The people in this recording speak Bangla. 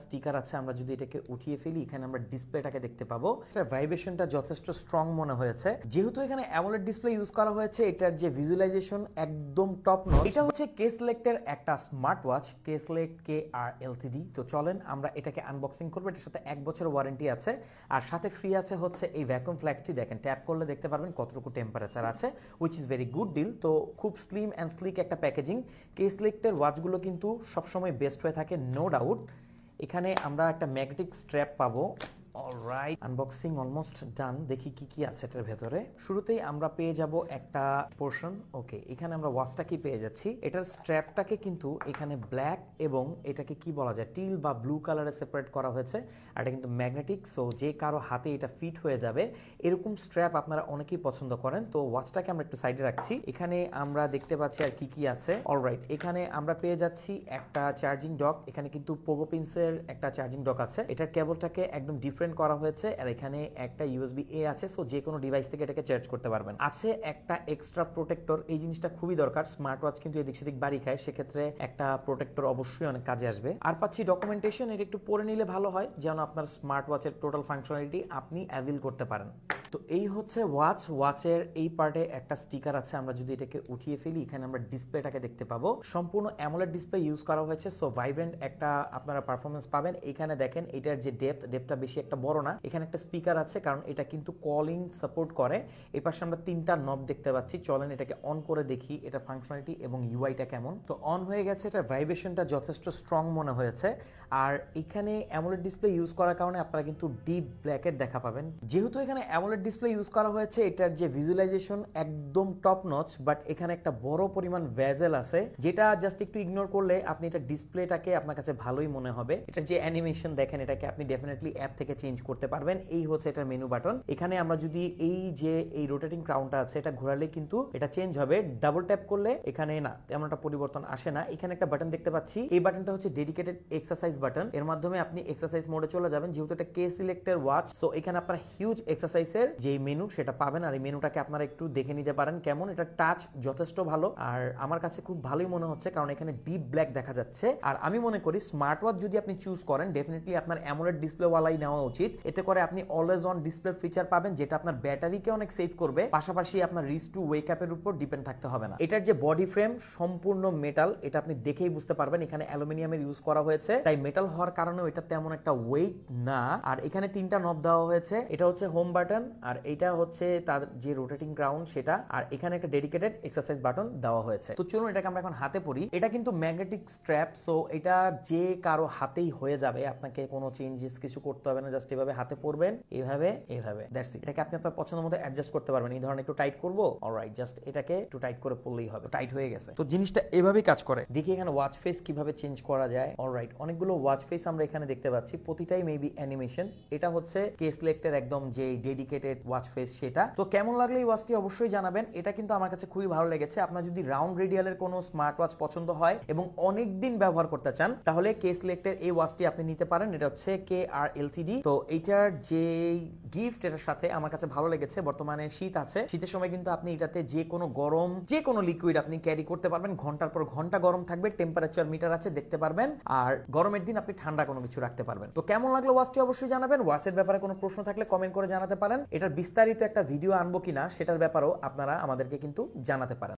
স্টিকার আছে, আমরা যদি এটাকে উঠিয়ে ফেলি এখানে আমরা ডিসপ্লেটাকে দেখতে পাবো। এটার ভাইব্রেশনটা যথেষ্ট স্ট্রং মনে হয়েছে। যেহেতু এখানে অ্যামোলেড ডিসপ্লে ইউজ করা হয়েছে, এটার যে ভিজুয়ালাইজেশন একদম টপ নচ। এটা হচ্ছে কেসলেক্টের একটা স্মার্ট ওয়াচ, কেসলেক্ট KR LTD। তো চলেন আমরা এটাকে আনবক্সিং করবো। এটার সাথে 1 বছরের ওয়ারেন্টি আছে, আর সাথে ফ্রি আছে হচ্ছে এই ভ্যাকুয়াম ফ্ল্যাক্সটি। দেখেন, ট্যাপ করলে দেখতে পারবেন কতটুকু টেম্পারেচার আছে, which is very good deal. তো খুব স্লিম অ্যান্ড স্লিক একটা প্যাকেজিং। কেসলেক্টের ওয়াচগুলো কিন্তু সবসময় বেস্ট হয়ে থাকে, নো ডাউট। এখানে আমরা একটা ম্যাগনেটিক স্ট্র্যাপ পাবো। Alright, unboxing almost done. দেখি কি কি আছে এটার ভেতরে। শুরুতেই আমরা পেয়ে যাব একটা পোর্শন। ওকে, এখানে আমরা ওয়াচটা কি পেয়ে যাচ্ছি। এটার স্ট্র্যাপটাকে কিন্তু এখানে ব্ল্যাক এবং এটাকে কি বলা যায় টিল বা ব্লু কালারে সেপারেট করা হয়েছে। আর এটা কিন্তু ম্যাগনেটিক, সো যে কারো হাতে এটা ফিট হয়ে যাবে এরকম স্ট্র্যাপ আপনারা অনেকেই পছন্দ করেন। তো ওয়াচটাকে আমরা একটু সাইডে রাখছি। এখানে আমরা দেখতে পাচ্ছি আর কি কি আছে। অলরাইট, এখানে আমরা পেয়ে যাচ্ছি একটা চার্জিং ডক। এখানে কিন্তু পোগো পিন্সের একটা চার্জিং ডক আছে। এটার কেবলটাকে একদম ডিফারেন্ট করা হয়েছে, আর এখানে একটা USB-A আছে, সো যে কোনো ডিভাইস থেকে এটাকে চার্জ করতে পারবেন। আছে একটা এক্সট্রা প্রোটেক্টর, এই জিনিসটা খুবই দরকার। স্মার্ট ওয়াচ কিন্তু এদিক সেদিক বাড়ি খায়, সেক্ষেত্রে একটা প্রোটেক্টর অবশ্যই অনেক কাজে আসবে। আর পাচ্ছি ডকুমেন্টেশন, এটা একটু পড়ে নিলে ভালো হয় যেন আপনার স্মার্ট ওয়াচের টোটাল ফাংশনালিটি আপনি অ্যাভেল করতে পারেন। তো এই হচ্ছে ওয়াচ। ওয়াচের এই পার্টে একটা স্টিকার আছে, আমরা যদি এটাকে উঠিয়ে ফেলি এখানে আমরা ডিসপ্লেটাকে দেখতে পাবো। সম্পূর্ণ অ্যামোলেড ডিসপ্লে ইউজ করা হয়েছে, সো ভাইব্রেন্ট একটা আপনারা পারফরমেন্স পাবেন। এখানে দেখেন এটার যে ডেপথটা বেশি একটা বড় না। এখানে একটা স্পিকার আছে, কারণ এটা কিন্তু কলিং সাপোর্ট করে। এই পাশে আমরা 3টা নব দেখতে পাচ্ছি। চলেন এটাকে অন করে দেখি এটা ফাংশনালিটি এবং ইউআইটা কেমন। তো অন হয়ে গেছে, এটা ভাইব্রেশনটা যথেষ্ট স্ট্রং মনে হয়েছে। আর এখানে অ্যামোলেড ডিসপ্লে ইউজ করার কারণে আপনারা কিন্তু ডিপ ব্ল্যাকের দেখা পাবেন। যেহেতু এখানে অ্যামোলেড ডিসপ্লে ইউজ করা হয়েছে, এটার যে ভিজুয়ালাইজেশন একদম টপ নচ, বাট এখানে একটা বড় পরিমাণ ভেজেল আছে, যেটা জাস্ট একটু ইগনোর করলে আপনি এটা ডিসপ্লেটাকে আপনার কাছে ভালোই মনে হবে। এটার যে অ্যানিমেশন দেখেন, এটাকে আপনি ডেফিনেটলি অ্যাপ থেকে চেঞ্জ করতে পারবেন। এই হচ্ছে এটার মেনু বাটন। এখানে আমরা যদি এই রোটেটিং ক্রাউনটা আছে এটা ঘোরালে কিন্তু এটা চেঞ্জ হবে। ডাবল ট্যাপ করলে এখানে না, তেমন একটা পরিবর্তন আসে না। এখানে একটা বাটন দেখতে পাচ্ছি, এই বাটনটা হচ্ছে ডেডিকেটেড এক্সারসাইজ বাটন। এর মাধ্যমে আপনি এক্সারসাইজ মোডে চলে যাবেন। যেহেতু এটা K-Selector ওয়াচ, সো এখানে আপনারা হিউজ এক্সারসাইজের যে মেনু সেটা পাবেন। আর এই মেনুটাকে আপনারা একটু দেখে নিতে পারেন কেমন। এটা টাচ যথেষ্ট ভালো, আর আমার কাছে খুব ভালোই মনে হচ্ছে, কারণ এখানে ডিপ ব্ল্যাক দেখা যাচ্ছে। আর আমি মনে করি স্মার্ট ওয়াচ যদি আপনি চুজ করেন, ডেফিনেটলি আপনার অ্যামোলেড ডিসপ্লে ওয়ালাই নেওয়া উচিত। এতে করে আপনি অলওয়েজ অন ডিসপ্লে ফিচার পাবেন, যেটা আপনার ব্যাটারিকে অনেক সেভ করবে, পাশাপাশি আপনার রিচ টু ওয়েক আপের উপর ডিপেন্ড থাকতে হবে না। এটার যে বডি ফ্রেম সম্পূর্ণ মেটাল, এটা আপনি দেখেই বুঝতে পারবেন। এখানে অ্যালুমিনিয়ামের ইউজ করা হয়েছে, তাই মেটাল হওয়ার কারণে এটা তেমন একটা ওয়েট না। আর এখানে 3টা নব দেওয়া হয়েছে। এটা হচ্ছে হোম বাটন, আর এটা হচ্ছে তার যে রোটেটিং ক্রাউন সেটা, আর এখানে একটা ডেডিকেটেড এক্সারসাইজ বাটন দেওয়া হয়েছে। তো চলুন এটাকে আমরা এখন হাতে পরি। এটা কিন্তু ম্যাগনেটিক স্ট্র্যাপ, সো এটা যে কারো হাতেই হয়ে যাবে, আপনাকে কোনো চেঞ্জেস কিছু করতে হবে না। জাস্ট এভাবে হাতে পরবেন, এইভাবে দ্যাটস ইট। এটাকে আপনি আপনার পছন্দ মতো অ্যাডজাস্ট করতে পারবেন। এই ধরনের একটু টাইট করবো, অলরাইট, জাস্ট এটাকে একটু টাইট করে পড়লেই হবে। টাইট হয়ে গেছে। তো জিনিসটা এভাবেই কাজ করে। দেখি এখানে ওয়াচ ফেস কিভাবে চেঞ্জ করা যায়। অলরাইট, অনেকগুলো ওয়াচ ফেস আমরা এখানে দেখতে পাচ্ছি, প্রতিটাই মেবি অ্যানিমেশন। এটা হচ্ছে K-Selector একদম যে ডেডিকেটেড ওয়াচ ফেস সেটা। তো কেমন লাগলো এই ওয়াচটি অবশ্যই জানাবেন। এটা কিন্তু আমার কাছে খুবই ভালো লেগেছে। আপনার যদি রাউন্ড রেডিয়ালের কোনো স্মার্ট ওয়াচ পছন্দ হয় এবং অনেক দিন ব্যবহার করতে চান, তাহলে K-Selector এই ওয়াচটি আপনি নিতে পারেন। এটা হচ্ছে KR LTD। তো এইটার যে গিফট এটার সাথে আমার কাছে ভালো লেগেছে। বর্তমানে শীত আছে, শীতের সময় কিন্তু আপনি এটাতে যে কোনো গরম যে কোনো লিকুইড আপনি ক্যারি করতে পারবেন। ঘন্টার পর ঘন্টা গরম থাকবে, টেম্পারেচার মিটার আছে, দেখতে পারবেন। আর গরমের দিন আপনি ঠান্ডা কোনো কিছু রাখতে পারবেন। তো কেমন লাগলো ওয়াচটি অবশ্যই জানাবেন। ওয়াচের ব্যাপারে কোনো প্রশ্ন থাকলে কমেন্ট করে জানাতে পারেন। এটার বিস্তারিত একটা ভিডিও আনবো কিনা সেটার ব্যাপারেও আপনারা আমাদেরকে কিন্তু জানাতে পারেন।